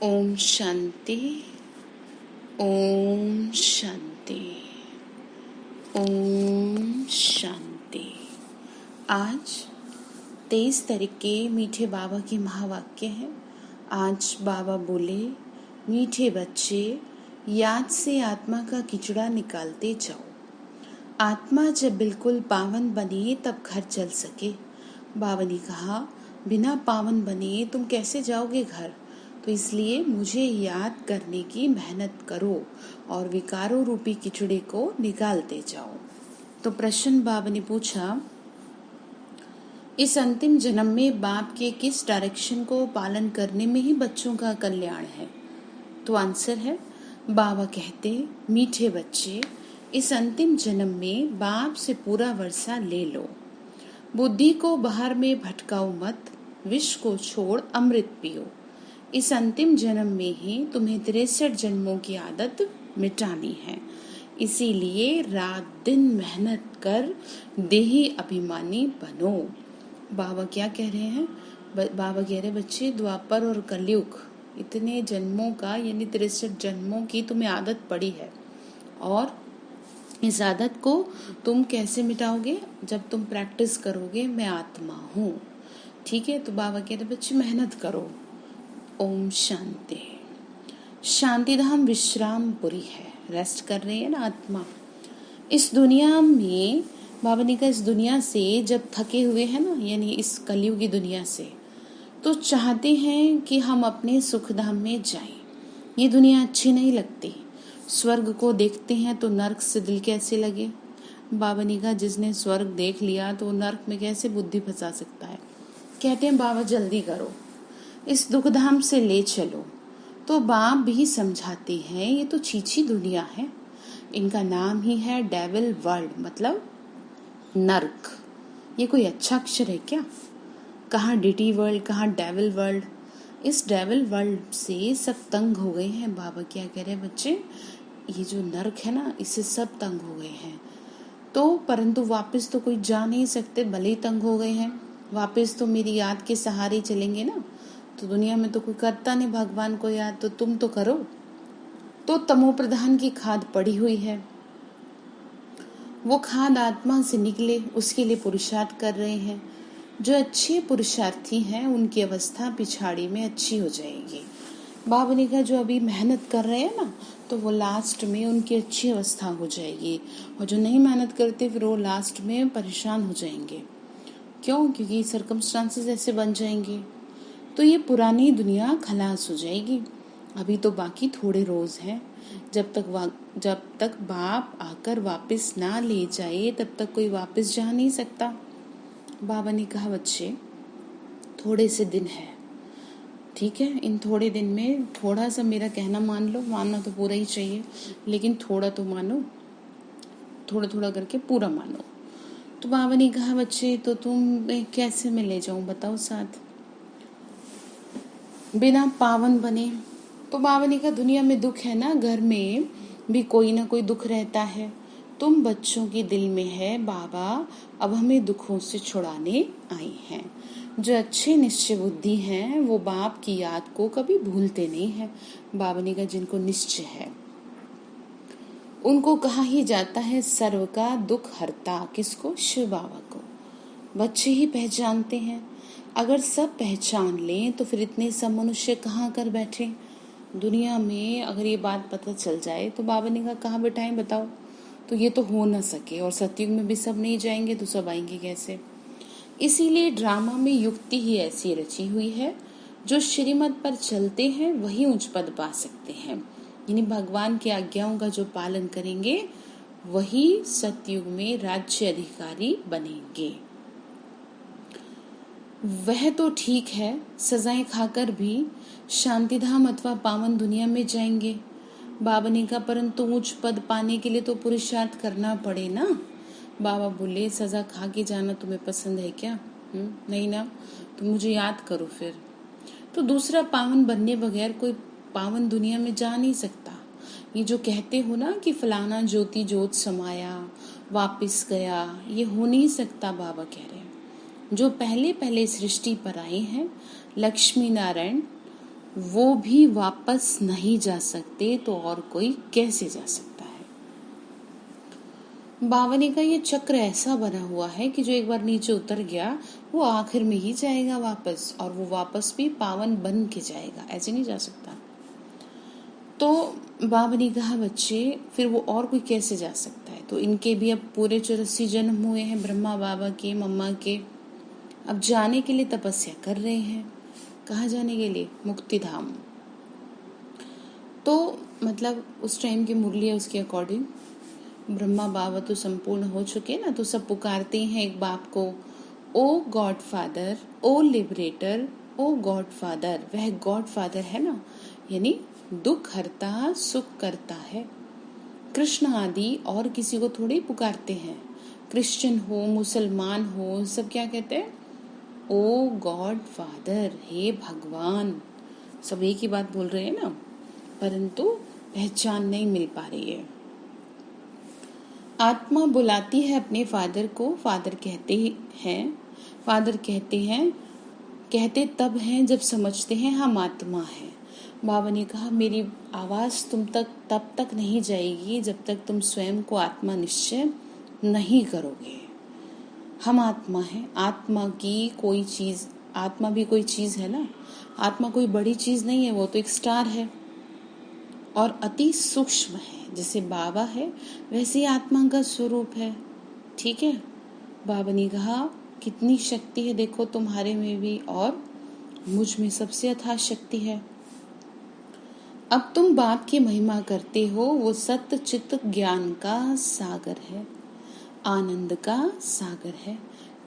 ओम शांति। ओम शांति। ओम शांति। आज 23 तारीख के मीठे बाबा के महावाक्य हैं। आज बाबा बोले, मीठे बच्चे, याद से आत्मा का किचड़ा निकालते जाओ। आत्मा जब बिल्कुल पावन बने तब घर चल सके। बाबा ने कहा, बिना पावन बने तुम कैसे जाओगे घर? तो इसलिए मुझे याद करने की मेहनत करो और विकारों रूपी किचड़े को निकालते जाओ। तो प्रश्न बाबा ने पूछा, इस अंतिम जन्म में बाप के किस डायरेक्शन को पालन करने में ही बच्चों का कल्याण है? तो आंसर है, बाबा कहते, मीठे बच्चे, इस अंतिम जन्म में बाप से पूरा वर्षा ले लो। बुद्धि को बाहर में भटकाओ मत, विष को छोड़ अमृत पियो। इस अंतिम जन्म में ही तुम्हें 63 जन्मों की आदत मिटानी है। इसीलिए रात दिन मेहनत कर देही अभिमानी बनो। बाबा क्या कह रहे हैं? बाबा कह रहे, बच्चे, द्वापर और कलयुग इतने जन्मों का यानी 63 जन्मों की तुम्हें आदत पड़ी है, और इस आदत को तुम कैसे मिटाओगे? जब तुम प्रैक्टिस करोगे, मैं आत्मा हूँ। ठीक है, तो बाबा कह रहे, बच्चे मेहनत करो। ओम शांति। शांति धाम विश्रामपुरी है, रेस्ट कर रही है ना आत्मा। इस दुनिया में बाबा ने कहा, इस दुनिया से जब थके हुए हैं ना, यानी इस कलयुग की दुनिया से, तो चाहते हैं कि हम अपने सुख धाम में जाएं। ये दुनिया अच्छी नहीं लगती। स्वर्ग को देखते हैं तो नर्क से दिल कैसे लगे? बाबा ने कहा, जिसने स्वर्ग देख लिया तो नर्क में कैसे बुद्धि फंसा सकता है? कहते हैं, बाबा जल्दी करो, इस दुखधाम से ले चलो। तो बाप भी समझाते हैं, ये तो छीछी दुनिया है। इनका नाम ही है डेविल वर्ल्ड, मतलब नर्क। ये कोई अच्छा अक्षर है क्या? कहाँ डिटी वर्ल्ड, कहाँ डेविल वर्ल्ड। इस डेविल वर्ल्ड से सब तंग हो गए हैं। बाबा क्या कह रहे हैं, बच्चे, ये जो नर्क है ना, इससे सब तंग हो गए हैं। तो परंतु वापस तो कोई जा नहीं सकते, भले ही तंग हो गए हैं। वापस तो मेरी याद के सहारे चलेंगे ना। तो दुनिया में तो कोई करता नहीं भगवान को याद, तो तुम तो करो। तो तमो प्रधान की खाद पड़ी हुई है, वो खाद आत्मा से निकले, उसके लिए पुरुषार्थ कर रहे हैं। जो अच्छे पुरुषार्थी हैं उनकी अवस्था पिछाड़ी में अच्छी हो जाएगी। बाबा ने कहा, जो अभी मेहनत कर रहे हैं ना, तो वो लास्ट में उनकी अच्छी अवस्था हो जाएगी, और जो नहीं मेहनत करते फिर वो लास्ट में परेशान हो जाएंगे। क्यों? क्योंकि सर्कमस्टांसेस ऐसे बन जाएंगे। तो ये पुरानी दुनिया खलास हो जाएगी। अभी तो बाकी थोड़े रोज हैं। जब तक बाप आकर वापस ना ले जाए, तब तक कोई वापस जा नहीं सकता। बाबा ने कहा, बच्चे, थोड़े से दिन है, ठीक है, इन थोड़े दिन में थोड़ा सा मेरा कहना मान लो। मानना तो पूरा ही चाहिए, लेकिन थोड़ा तो मानो, थोड़ा थोड़ा करके पूरा मानो। तो बाबा ने कहा, बच्चे, तो तुम कैसे मैं ले जाऊं, बताओ साथ, बिना पावन बने। तो बाबा ने कहा, दुनिया में दुख है ना, घर में भी कोई ना कोई दुख रहता है। तुम बच्चों के दिल में है, बाबा अब हमें दुखों से छुड़ाने आई हैं। जो अच्छे निश्चय बुद्धि हैं वो बाप की याद को कभी भूलते नहीं हैं। बाबा ने कहा, जिनको निश्चय है उनको कहा ही जाता है सर्व का दुख हरता। किसको? शिव बाबा को। बच्चे ही पहचानते हैं। अगर सब पहचान लें तो फिर इतने सब मनुष्य कहाँ कर बैठे दुनिया में। अगर ये बात पता चल जाए तो बाबा ने कहा, कहाँ बैठाएं बताओ? तो ये तो हो ना सके, और सतयुग में भी सब नहीं जाएंगे तो सब आएंगे कैसे? इसीलिए ड्रामा में युक्ति ही ऐसी रची हुई है, जो श्रीमत पर चलते हैं वही उच्च पद पा सकते हैं। यानी भगवान की आज्ञाओं का जो पालन करेंगे वही सतयुग में राज्य अधिकारी बनेंगे। वह तो ठीक है, सजाएं खाकर भी शांतिधाम अथवा पावन दुनिया में जाएंगे। बाबा ने कहा, परंतु उच्च पद पाने के लिए तो पुरुषार्थ करना पड़े ना। बाबा बोले, सजा खा के जाना तुम्हें पसंद है क्या? नहीं ना, तो मुझे याद करो फिर। तो दूसरा पावन बनने बगैर कोई पावन दुनिया में जा नहीं सकता। ये जो कहते हो ना कि फलाना ज्योति ज्योत समाया वापिस गया, ये हो नहीं सकता। बाबा कह रहे हैं, जो पहले पहले सृष्टि पर आए हैं, लक्ष्मी नारायण, वो भी वापस नहीं जा सकते तो और कोई कैसे जा सकता है। बावनी का ये चक्र ऐसा बना हुआ है कि जो एक बार नीचे उतर गया वो आखिर में ही जाएगा वापस, और वो वापस भी पावन बन के जाएगा, ऐसे नहीं जा सकता। तो बाबा ने कहा बच्चे फिर वो और कोई कैसे जा सकता है। तो इनके भी अब पूरे 84 जन्म हुए हैं, ब्रह्मा बाबा के, मम्मा के। अब जाने के लिए तपस्या कर रहे हैं। कहाँ जाने के लिए? मुक्ति धाम। तो मतलब उस टाइम की मुरली है, उसके अकॉर्डिंग ब्रह्मा बाबा तो संपूर्ण हो चुके ना, तो सब पुकारते हैं एक बाप को, ओ गॉड फादर, ओ लिबरेटर, ओ गॉड फादर। वह गॉड फादर है ना, यानी दुख हरता सुख करता है। कृष्ण आदि और किसी को थोड़ी पुकारते हैं। क्रिश्चियन हो, मुसलमान हो, सब क्या कहते हैं? ओ गॉड फादर, हे भगवान। सब एक ही बात बोल रहे हैं ना, परंतु पहचान नहीं मिल पा रही है। आत्मा बुलाती है अपने फादर को। फादर कहते तब हैं जब समझते हैं हम आत्मा है। बाबा ने कहा मेरी आवाज़ तुम तक तब तक नहीं जाएगी जब तक तुम स्वयं को आत्मा निश्चय नहीं करोगे। हम आत्मा है। आत्मा भी कोई चीज़ है ना। आत्मा कोई बड़ी चीज़ नहीं है, वो तो एक स्टार है और अति सूक्ष्म है। जैसे बाबा है वैसे ही आत्मा का स्वरूप है। ठीक है। बाबा ने कहा कितनी शक्ति है देखो तुम्हारे में भी और मुझ में सबसे अथाह शक्ति है। अब तुम बाप की महिमा करते हो, वो सत्य चित्त ज्ञान का सागर है, आनंद का सागर है।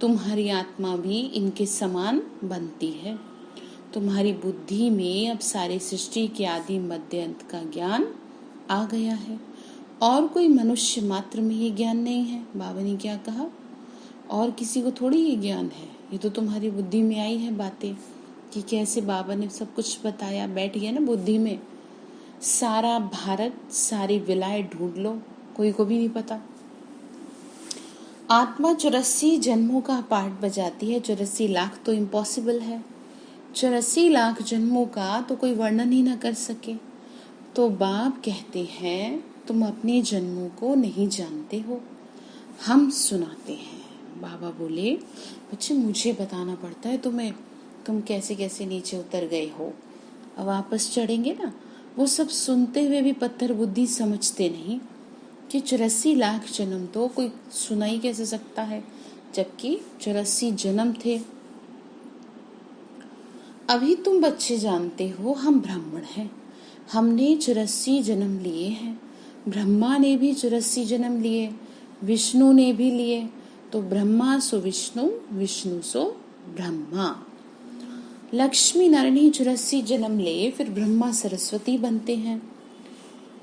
तुम्हारी आत्मा भी इनके समान बनती है। तुम्हारी बुद्धि में अब सारे सृष्टि के आदि मध्य अंत का ज्ञान आ गया है, और कोई मनुष्य मात्र में ये ज्ञान नहीं है। बाबा ने क्या कहा? और किसी को थोड़ी ये ज्ञान है, ये तो तुम्हारी बुद्धि में आई है बातें कि कैसे बाबा ने सब कुछ बताया, बैठ गया ना बुद्धि में। सारा भारत, सारी विलाय ढूंढ लो, कोई को भी नहीं पता। आत्मा 84 जन्मों का पाठ बजाती है। 84 लाख तो इम्पॉसिबल है। 84 लाख जन्मों का तो कोई वर्णन ही ना कर सके। तो बाप कहते हैं तुम अपने जन्मों को नहीं जानते हो, हम सुनाते हैं। बाबा बोले बच्चे मुझे बताना पड़ता है तुम्हें, तुम कैसे कैसे नीचे उतर गए हो। अब वापस चढ़ेंगे ना, वो सब सुनते हुए भी पत्थर बुद्धि समझते नहीं कि 84 लाख जन्म तो कोई सुना ही कैसे सकता है, जबकि 84 जन्म थे। अभी तुम बच्चे जानते हो हम ब्राह्मण हैं, हमने 84 जन्म लिए हैं। ब्रह्मा ने भी 84 जन्म लिए, विष्णु ने भी लिए। तो ब्रह्मा सो विष्णु, विष्णु सो ब्रह्मा। लक्ष्मी नारायण 84 जन्म ले, फिर ब्रह्मा सरस्वती बनते हैं।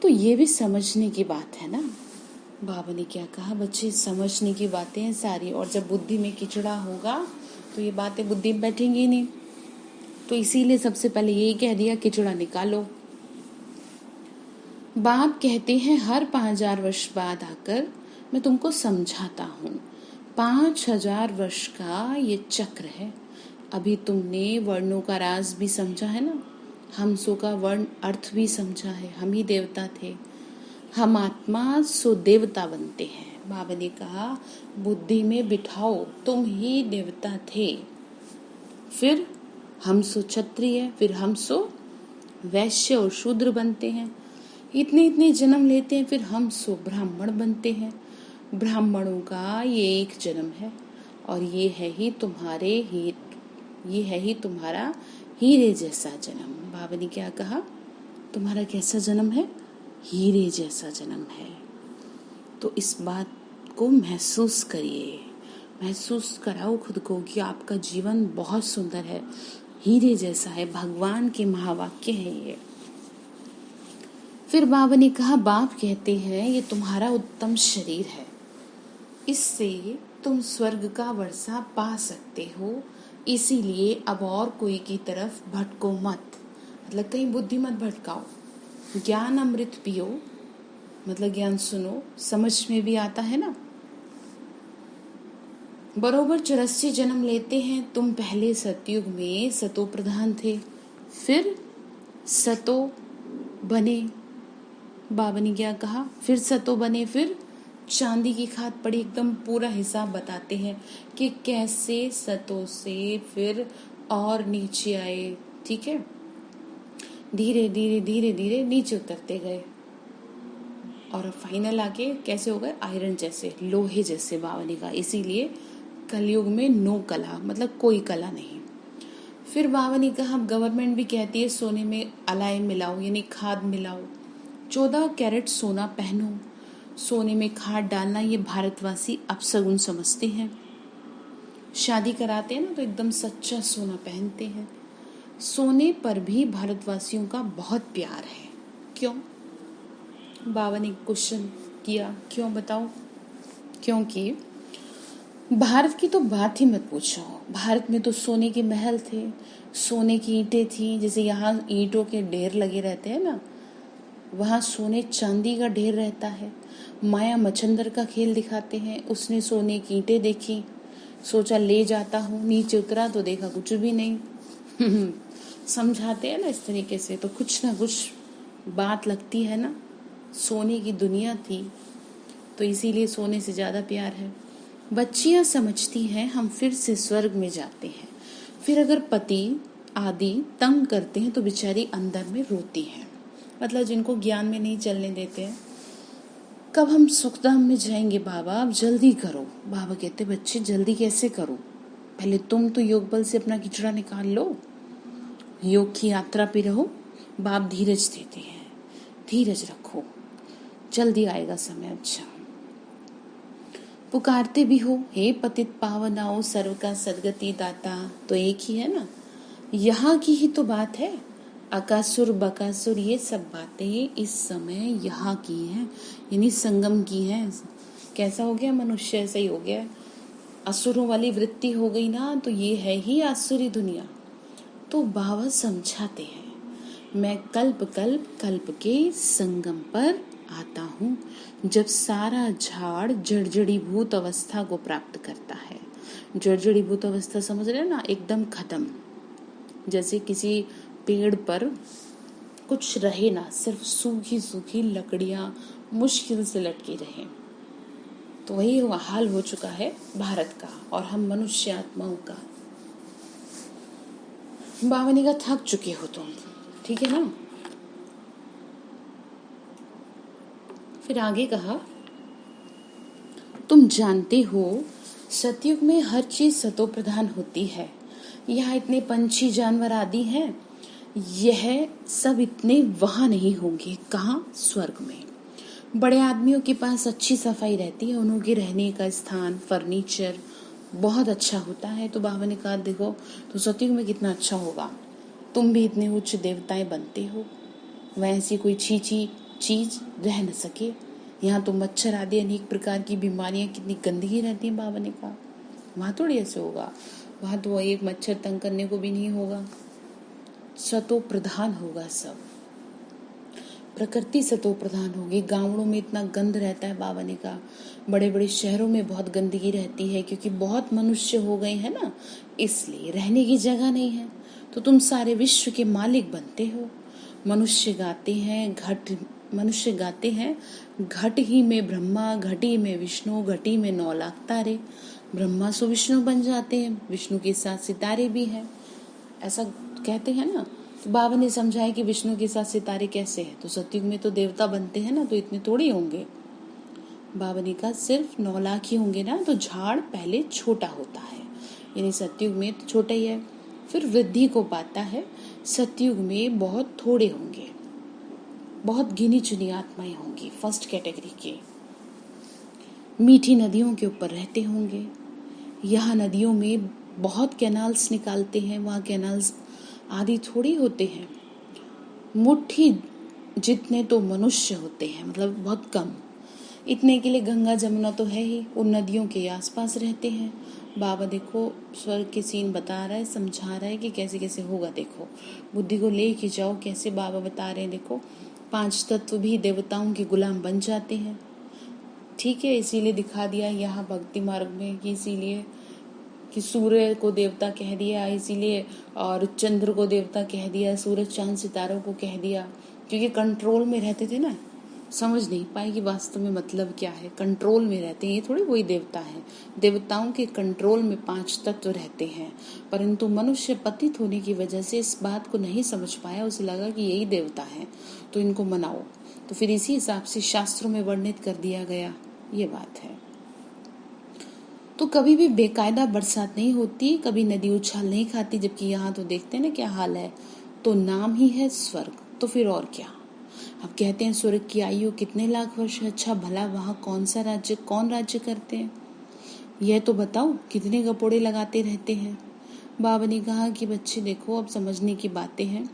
तो ये भी समझने की बात है ना। बाबा ने क्या कहा? बच्चे समझने की बातें हैं सारी, और जब बुद्धि में किचड़ा होगा तो ये बातें बुद्धि में बैठेंगी नहीं। तो इसीलिए सबसे पहले यही कह दिया किचड़ा निकालो। बाप कहते हैं हर 5000 वर्ष बाद आकर मैं तुमको समझाता हूँ। 5000 वर्ष का ये चक्र है। अभी तुमने वर्णों का राज भी समझा है ना, हमसो का वर्ण अर्थ भी समझा है। हम ही देवता थे, हम आत्मा सो देवता बनते हैं। बाबा ने कहा बुद्धि में बिठाओ तुम ही देवता थे, फिर हम सो क्षत्रिय, फिर हम सो वैश्य और शूद्र बनते हैं। इतने जन्म लेते हैं, फिर हम सो ब्राह्मण बनते हैं। ब्राह्मणों का ये एक जन्म है, और ये है ही तुम्हारा हीरे जैसा जन्म। बाबा ने क्या कहा? तुम्हारा कैसा जन्म है? हीरे जैसा जन्म है। तो इस बात को महसूस करिए, महसूस कराओ खुद को कि आपका जीवन बहुत सुंदर है, हीरे जैसा है। भगवान के महावाक्य है ये। फिर बाबा ने कहा बाप कहते हैं ये तुम्हारा उत्तम शरीर है, इससे तुम स्वर्ग का वर्षा पा सकते हो। इसीलिए अब और कोई की तरफ भटको मत, मतलब कहीं बुद्धि मत भटकाओ। ज्ञान अमृत पियो, मतलब ज्ञान सुनो, समझ में भी आता है ना। बरोबर 84 जन्म लेते हैं। तुम पहले सतयुग में सतो प्रधान थे, फिर सतो बने, बाबा ने क्या कहा, फिर सतो बने, फिर चांदी की खाद पड़ी। एकदम पूरा हिसाब बताते हैं कि कैसे सतों से फिर और नीचे आए। ठीक है, धीरे धीरे धीरे धीरे नीचे उतरते गए और फाइनल आके कैसे हो गए, आयरन जैसे, लोहे जैसे, बाबा ने कहा। इसीलिए कलयुग में नो कला, मतलब कोई कला नहीं। फिर बाबा ने कहा, गवर्नमेंट भी कहती है सोने में अलाय मिलाओ, यानी खाद मिलाओ, 14 कैरेट सोना पहनो। सोने में खाद डालना ये भारतवासी अपशगुन समझते हैं। शादी कराते हैं ना तो एकदम सच्चा सोना पहनते हैं। सोने पर भी भारतवासियों का बहुत प्यार है। क्यों? बाबा ने क्वेश्चन किया, क्यों बताओ? क्योंकि भारत की तो बात ही मत पूछो। भारत में तो सोने के महल थे, सोने की ईंटें थी। जैसे यहाँ ईंटों के ढेर लगे रहते हैं ना, वहाँ सोने चांदी का ढेर रहता है। माया मच्छंदर का खेल दिखाते हैं। उसने सोने की ईंटें देखी, सोचा ले जाता हूँ, नीचे उतरा तो देखा कुछ भी नहीं। समझाते हैं ना इस तरीके से, तो कुछ ना कुछ बात लगती है ना। सोने की दुनिया थी तो इसीलिए सोने से ज़्यादा प्यार है। बच्चियां समझती हैं हम फिर से स्वर्ग में जाते हैं। फिर अगर पति आदि तंग करते हैं तो बेचारी अंदर में रोती हैं। मतलब जिनको ज्ञान में नहीं चलने देते हैं, कब हम सुखधाम में जाएंगे बाबा, अब जल्दी करो। बाबा कहते, बच्चे जल्दी कैसे करो, पहले तुम तो योग बल से अपना किचड़ा निकाल लो, योग की यात्रा पे रहो। बाप धीरज देते हैं, धीरज रखो, जल्दी आएगा समय। अच्छा, पुकारते भी हो, हे पतित पावन आओ, सर्व का सदगति दाता, तो एक ही है ना। यहाँ की ही तो बात है। अकासुर बकासुर ये सब बातें इस समय यहाँ की हैं, यानी संगम की हैं। कैसा हो गया मनुष्य, ऐसा ही हो गया। असुरों वाली वृत्ति हो गई ना, तो ये है ही आसुरी दुनिया। तो बाबा समझाते हैं, मैं कल्प कल्प कल्प के संगम पर आता हूँ, जब सारा झाड़ जड़जड़ीभूत अवस्था को प्राप्त करता है। जड़जड़ीभूत अवस्था समझ रहे हैं ना, एकदम खत्म। जैसे किसी पेड़ पर कुछ रहे ना, सिर्फ सूखी सूखी लकड़ियां मुश्किल से लटकी रहे, तो वही हाल हो चुका है भारत का और हम मनुष्य आत्माओं का। बाबा ने कहा, थक चुके हो तुम, ठीक है ना। फिर आगे कहा, तुम जानते हो सतयुग में हर चीज सतो प्रधान होती है। यहाँ इतने पंछी जानवर आदि हैं, यह सब इतने वहां नहीं होंगे। कहाँ? स्वर्ग में। बड़े आदमियों के पास अच्छी सफाई रहती है, उनके रहने का स्थान, फर्नीचर बहुत अच्छा होता है। तो बाबा ने कहा, देखो तो सतयुग में कितना अच्छा होगा। तुम भी इतने उच्च देवताएं बनते हो, वैसी कोई छींची चीज रह न सके। यहाँ तो मच्छर आदि अनेक प्रकार की बीमारियां, कितनी गंदगी रहती है। बाबा ने कहा वहां थोड़ी ऐसे होगा, वहां तो एक मच्छर तंग करने को भी नहीं होगा। सतो प्रधान होगा सब, प्रकृति सतो प्रधान होगी। गांवों में इतना गंद रहता है, बाबा ने कहा बड़े बड़े शहरों में बहुत गंदगी रहती है, क्योंकि बहुत मनुष्य हो गए हैं ना, इसलिए रहने की जगह नहीं है। तो तुम सारे विश्व के मालिक बनते हो। मनुष्य गाते हैं घट ही में ब्रह्मा, घटी में विष्णु, घटी में 9 लाख तारे। ब्रह्मा सो विष्णु बन जाते हैं, विष्णु के साथ सितारे भी हैं, ऐसा कहते हैं ना। तो बाबा ने समझाया कि विष्णु के साथ सितारे कैसे हैं, तो सतयुग में तो देवता बनते हैं ना, तो इतने थोड़ी होंगे। बाबा ने कहा सिर्फ 9 लाख ही होंगे ना, तो झाड़ पहले छोटा होता है, यानी सतयुग में तो छोटा ही है, फिर वृद्धि को पाता है। सतयुग में बहुत थोड़े होंगे, बहुत गिनी चुनी आत्माएं होंगी, फर्स्ट कैटेगरी के। मीठी नदियों के ऊपर रहते होंगे। यहाँ नदियों में बहुत कैनाल्स निकालते हैं, वहाँ कैनाल्स आदि थोड़ी होते हैं। मुट्ठी जितने तो मनुष्य होते हैं, मतलब बहुत कम। इतने के लिए गंगा जमुना तो है ही, उन नदियों के आसपास रहते हैं। बाबा देखो स्वर्ग के सीन बता रहा है, समझा रहा है कि कैसे कैसे होगा। देखो बुद्धि को ले के जाओ, कैसे बाबा बता रहे हैं। देखो 5 तत्व भी देवताओं के गुलाम बन जाते हैं, ठीक है। इसीलिए दिखा दिया यहाँ भक्ति मार्ग में कि इसीलिए कि सूर्य को देवता कह दिया इसीलिए, और चंद्र को देवता कह दिया, सूरज चांद सितारों को कह दिया, क्योंकि कंट्रोल में रहते थे ना। समझ नहीं पाए कि वास्तव में मतलब क्या है। कंट्रोल में रहते हैं, ये थोड़ी वही देवता है। देवताओं के कंट्रोल में 5 तत्व रहते हैं, परंतु मनुष्य पतित होने की वजह से इस बात को नहीं समझ पाया। उसे लगा कि यही देवता है तो इनको मनाओ, तो फिर इसी हिसाब से शास्त्रों में वर्णित कर दिया गया। ये बात है। तो कभी भी बेकायदा बरसात नहीं होती, कभी नदी उछाल नहीं खाती, जबकि यहाँ तो देखते हैं ना क्या हाल है। तो नाम ही है स्वर्ग, तो फिर और क्या। अब कहते हैं स्वर्ग की आयु कितने लाख वर्ष है। अच्छा भला वहाँ कौन सा राज्य, कौन राज्य करते हैं, यह तो बताओ। कितने गपोड़े लगाते रहते हैं। बाबा ने कहा कि बच्चे देखो, अब समझने की बातें हैं।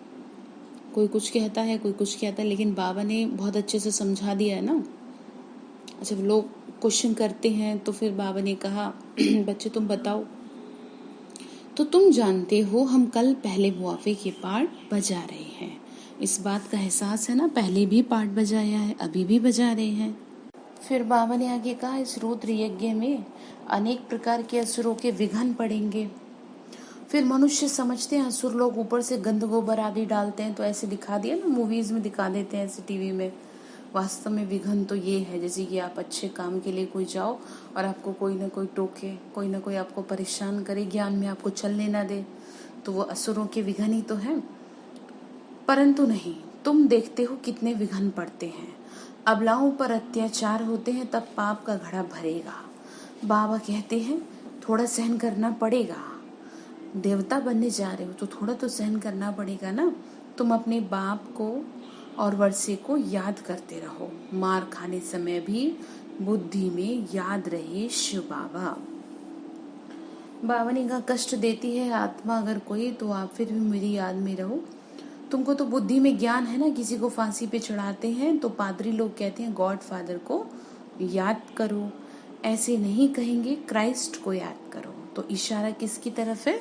कोई कुछ कहता है, कोई कुछ कहता है, लेकिन बाबा ने बहुत अच्छे से समझा दिया है ना। अच्छा लोग क्वेश्चन करते हैं तो फिर बाबा ने कहा बच्चे तुम बताओ। तो तुम जानते हो हम कल पहले मुआफे के पार्ट बजा रहे हैं। इस बात का एहसास है ना, पहले भी पार्ट बजाया है, अभी भी बजा रहे हैं। फिर बाबा ने आगे कहा इस रुद्र यज्ञ में अनेक प्रकार के असुरों के विघ्न पड़ेंगे। फिर मनुष्य समझते हैं असुर लोग ऊपर से गंद गोबर आदि डालते हैं, तो ऐसे दिखा दिया ना, मूवीज में दिखा देते हैं ऐसे टीवी में। वास्तव में विघ्न तो ये है, जैसे कि आप अच्छे काम के लिए कोई जाओ और आपको कोई ना कोई टोके, कोई ना कोई आपको परेशान करे, ज्ञान में आपको चलने ना दे, तो वो असुरों के विघ्न ही तो है। परंतु नहीं, तुम देखते हो कितने विघ्न पड़ते हैं। अबलाओं पर अत्याचार होते हैं तब पाप का घड़ा भरेगा। बाबा कहते हैं थोड़ा सहन करना पड़ेगा। देवता बनने जा रहे हो तो थोड़ा तो सहन करना पड़ेगा ना। तुम अपने बाप को और वर्षे को याद करते रहो। मार खाने समय भी बुद्धि में याद रहे शिव बाबा। बाबा ने कहा कष्ट देती है आत्मा अगर कोई, तो आप फिर भी मेरी याद में रहो। तुमको तो बुद्धि में ज्ञान है ना, किसी को फांसी पे चढ़ाते हैं तो पादरी लोग कहते हैं गॉड फादर को याद करो। ऐसे नहीं कहेंगे, क्राइस्ट को याद करो। तो इशारा किसकी तरफ है,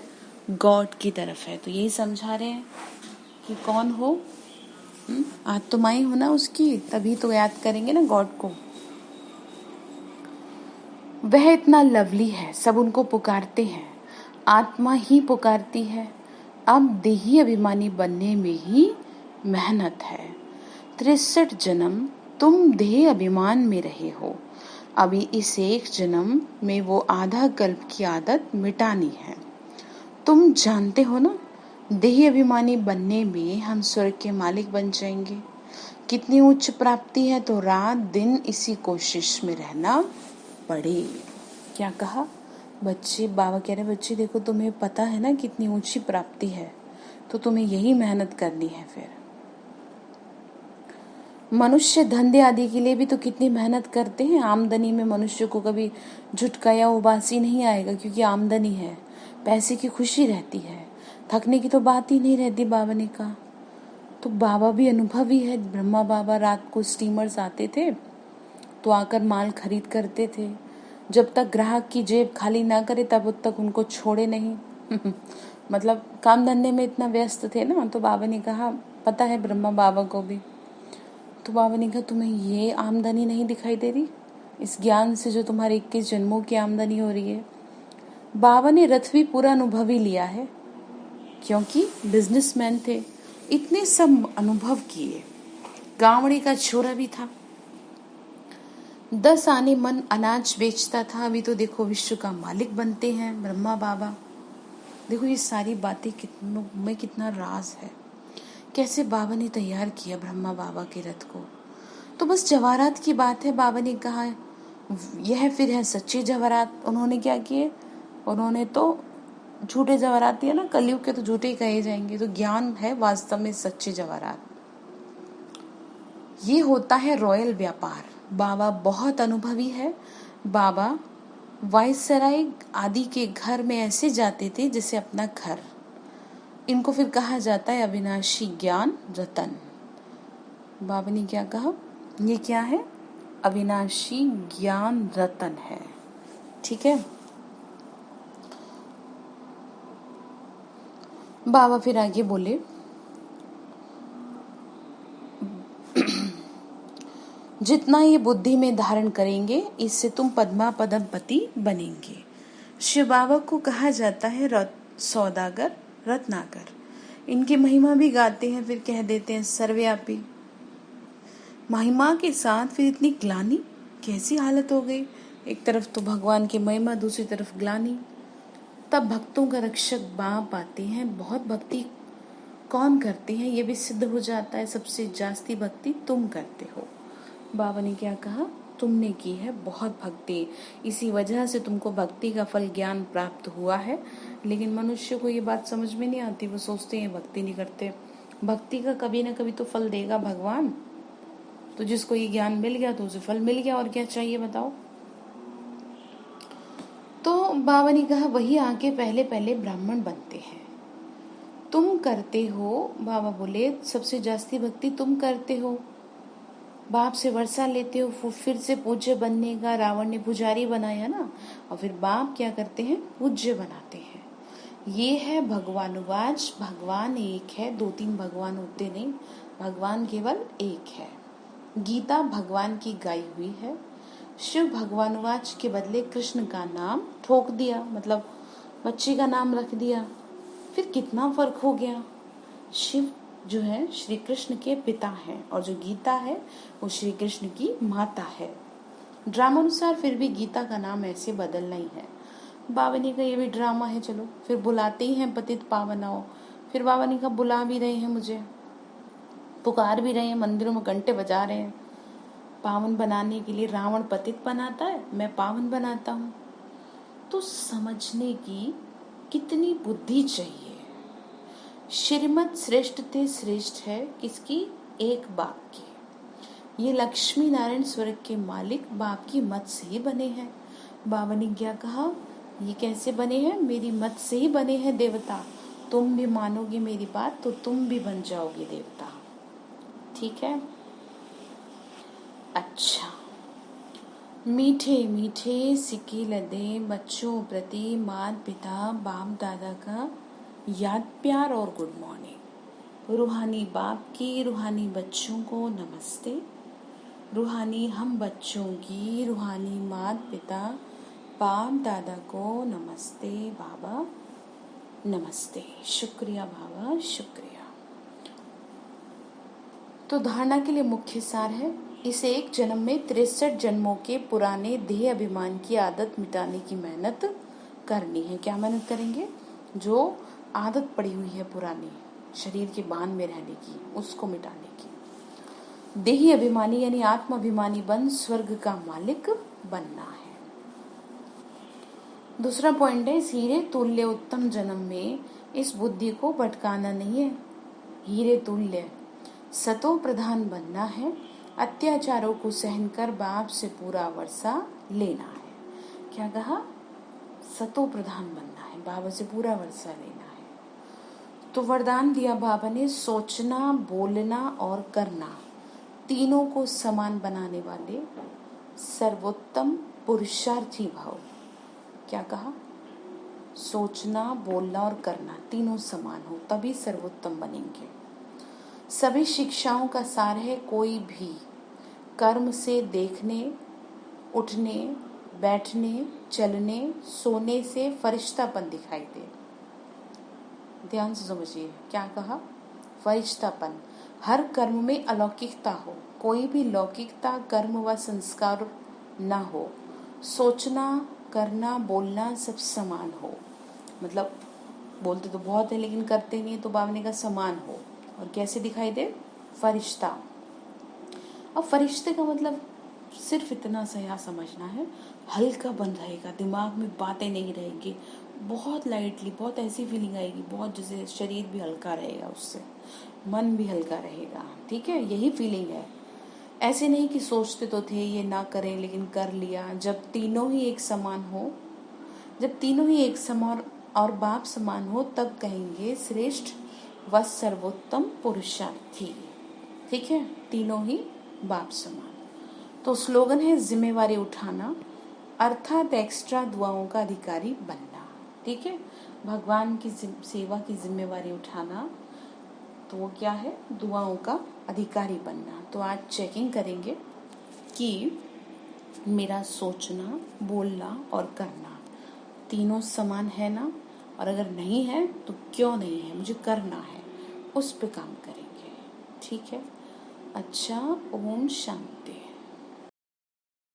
गॉड की तरफ है। तो यही समझा रहे हैं कि कौन हो, आत्माएं हो ना उसकी, तभी तो याद करेंगे ना गॉड को। वह इतना लवली है, सब उनको पुकारते हैं, आत्मा ही पुकारती है। अब देही अभिमानी बनने में ही मेहनत है। 63 जन्म तुम देह अभिमान में रहे हो, अभी इस एक जन्म में वो आधा कल्प की आदत मिटानी है। तुम जानते हो ना, देह अभिमानी बनने में हम स्वर्ग के मालिक बन जाएंगे। कितनी उच्च प्राप्ति है, तो रात दिन इसी कोशिश में रहना पड़े। क्या कहा बच्चे, बाबा कह रहे बच्चे देखो तुम्हें पता है ना कितनी ऊंची प्राप्ति है, तो तुम्हें यही मेहनत करनी है। फिर मनुष्य धंधे आदि के लिए भी तो कितनी मेहनत करते हैं। आमदनी में मनुष्य को कभी झुटका या उबासी नहीं आएगा, क्योंकि आमदनी है, पैसे की खुशी रहती है, थकने की तो बात ही नहीं रहती। बाबा ने कहा तो बाबा भी अनुभवी है। ब्रह्मा बाबा रात को स्टीमर्स आते थे तो आकर माल खरीद करते थे, जब तक ग्राहक की जेब खाली ना करे तब तक उनको छोड़े नहीं मतलब काम धंधे में इतना व्यस्त थे ना। तो बाबा ने कहा पता है ब्रह्मा बाबा को भी। तो बाबा ने कहा तुम्हें ये आमदनी नहीं दिखाई दे रही, इस ज्ञान से जो तुम्हारे 21 जन्मों की आमदनी हो रही है। बाबा ने रथ भी पूरा अनुभव ही लिया है, क्योंकि बिजनेसमैन थे, इतने सब अनुभव किए। गावड़ी का छोरा भी था, 10 आने मन अनाज बेचता था, अभी तो देखो विश्व का मालिक बनते हैं ब्रह्मा बाबा। देखो ये सारी बातें में कितना राज है, कैसे बाबा ने तैयार किया ब्रह्मा बाबा के रथ को। तो बस जवाहरात की बात है। बाबा ने कहा यह फिर है सच्चे जवाहरात। उन्होंने क्या किए, उन्होंने तो झूठे जवाहरात दिया ना, कलयुग के तो झूठे ही कहे जाएंगे। तो ज्ञान है वास्तव में सच्चे जवाहरात। ये होता है रॉयल व्यापार। बाबा बहुत अनुभवी है। बाबा वायसराय आदि के घर में ऐसे जाते थे जैसे अपना घर। इनको फिर कहा जाता है अविनाशी ज्ञान रतन। बाबा ने क्या कहा, ये क्या है, अविनाशी ज्ञान रतन है। ठीक है। बाबा फिर आगे बोले जितना ये बुद्धि में धारण करेंगे इससे तुम पद्मा पदमपति बनेंगे। शिव बाबा को कहा जाता है सौदागर, रत्नाकर। इनकी महिमा भी गाते हैं, फिर कह देते हैं सर्वव्यापी। महिमा के साथ फिर इतनी ग्लानि, कैसी हालत हो गई। एक तरफ तो भगवान की महिमा, दूसरी तरफ ग्लानि। तब भक्तों का रक्षक बाप आते हैं। बहुत भक्ति कौन करते हैं ये भी सिद्ध हो जाता है। सबसे जास्ती भक्ति तुम करते हो। बाबा ने क्या कहा, तुमने की है बहुत भक्ति, इसी वजह से तुमको भक्ति का फल ज्ञान प्राप्त हुआ है। लेकिन मनुष्य को ये बात समझ में नहीं आती। वो सोचते हैं भक्ति नहीं करते। भक्ति का कभी ना कभी तो फल देगा भगवान। तो जिसको ये ज्ञान मिल गया तो उसे फल मिल गया, और क्या चाहिए बताओ। तो बाबा ने कहा वही आके पहले पहले ब्राह्मण बनते हैं। तुम करते हो, बाबा बोले सबसे जास्ती भक्ति तुम करते हो। बाप से वर्षा लेते हो फिर से पूज्य बनने का। रावण ने पुजारी बनाया ना, और फिर बाप क्या करते हैं, पूज्य बनाते हैं। ये है भगवानुवाच। भगवान एक है, 2-3 भगवान होते नहीं, भगवान केवल एक है। गीता भगवान की गाई हुई है। शिव भगवानुवाच के बदले कृष्ण का नाम ठोक दिया, मतलब बच्चे का नाम रख दिया। फिर कितना फर्क हो गया। शिव जो है श्री कृष्ण के पिता हैं, और जो गीता है वो श्री कृष्ण की माता है। ड्रामानुसार फिर भी गीता का नाम ऐसे बदलना ही है। बाबा ने कहा ये भी ड्रामा है, चलो फिर बुलाते ही हैं पतित पावनाओ। फिर बाबा ने कहा बुला भी रहे हैं मुझे, पुकार भी रहे हैं, मंदिरों में घंटे बजा रहे हैं पावन बनाने के लिए। रावण पतित बनाता है, मैं पावन बनाता हूँ। तो समझने की कितनी बुद्धि चाहिए। श्रीमत श्रेष्ठ ते श्रेष्ठ है किसकी, एक बाप की। ये लक्ष्मी नारायण स्वर्ग के मालिक बाप की मत से ही बने हैं। बाबा ने क्या कहा, ये कैसे बने हैं, मेरी मत से ही बने हैं देवता। तुम भी मानोगे मेरी बात तो तुम भी बन जाओगे देवता, ठीक है। अच्छा, मीठे मीठे सिक्के लदे बच्चों प्रति माता पिता बाप दादा का याद प्यार और गुड मॉर्निंग। रूहानी बाप की रूहानी बच्चों को नमस्ते। रूहानी हम बच्चों की रूहानी माता पिता बाप दादा को नमस्ते। बाबा नमस्ते, शुक्रिया बाबा शुक्रिया। तो धारणा के लिए मुख्य सार है, इस एक जन्म में 63 जन्मों के पुराने देह अभिमान की आदत मिटाने की मेहनत करनी है। क्या मेहनत करेंगे, जो आदत पड़ी हुई है पुरानी शरीर के बांध में रहने की, उसको मिटाने की। देही अभिमानी यानी आत्म अभिमानी बन स्वर्ग का मालिक बनना है। दूसरा पॉइंट है, इस हीरे तुल्य उत्तम जन्म में इस बुद्धि को भटकाना नहीं है। हीरे तुल्य सतो प्रधान बनना है। अत्याचारों को सहन कर बाप से पूरा वर्षा लेना है। क्या कहा, सतो प्रधान बनना है, बाबा से पूरा वर्षा लेना है। तो वरदान दिया बाबा ने, सोचना बोलना और करना तीनों को समान बनाने वाले सर्वोत्तम पुरुषार्थी भाव। क्या कहा, सोचना बोलना और करना तीनों समान हो तभी सर्वोत्तम बनेंगे। सभी शिक्षाओं का सार है, कोई भी कर्म से देखने उठने बैठने चलने सोने से फरिश्तापन दिखाई दे। ध्यान से समझिए, क्या कहा, फरिश्तापन। हर कर्म में अलौकिकता हो, कोई भी लौकिकता कर्म व संस्कार न हो। सोचना करना बोलना सब समान हो, मतलब बोलते तो बहुत है लेकिन करते नहीं है, तो बाबा ने कहा समान हो। और कैसे दिखाई दे, फरिश्ता। अब फरिश्ते का मतलब सिर्फ इतना सा यहाँ समझना है, हल्का बन रहेगा, दिमाग में बातें नहीं रहेंगी, बहुत लाइटली, बहुत ऐसी फीलिंग आएगी, बहुत जैसे शरीर भी हल्का रहेगा, उससे मन भी हल्का रहेगा, ठीक है, यही फीलिंग है। ऐसे नहीं कि सोचते तो थे ये ना करें लेकिन कर लिया। जब तीनों ही एक समान हो, जब तीनों ही एक समान और बाप समान हो, तब कहेंगे श्रेष्ठ व सर्वोत्तम पुरुषार्थी, ठीक है, तीनों ही बाप समान। तो स्लोगन है, जिम्मेवारी उठाना अर्थात एक्स्ट्रा दुआओं का अधिकारी बनना, ठीक है, भगवान की सेवा की जिम्मेवारी उठाना, तो वो क्या है, दुआओं का अधिकारी बनना। तो आज चेकिंग करेंगे कि मेरा सोचना बोलना और करना तीनों समान है ना, और अगर नहीं है तो क्यों नहीं है, मुझे करना है, उस पे काम करेंगे। ठीक है। अच्छा, ओम शांति।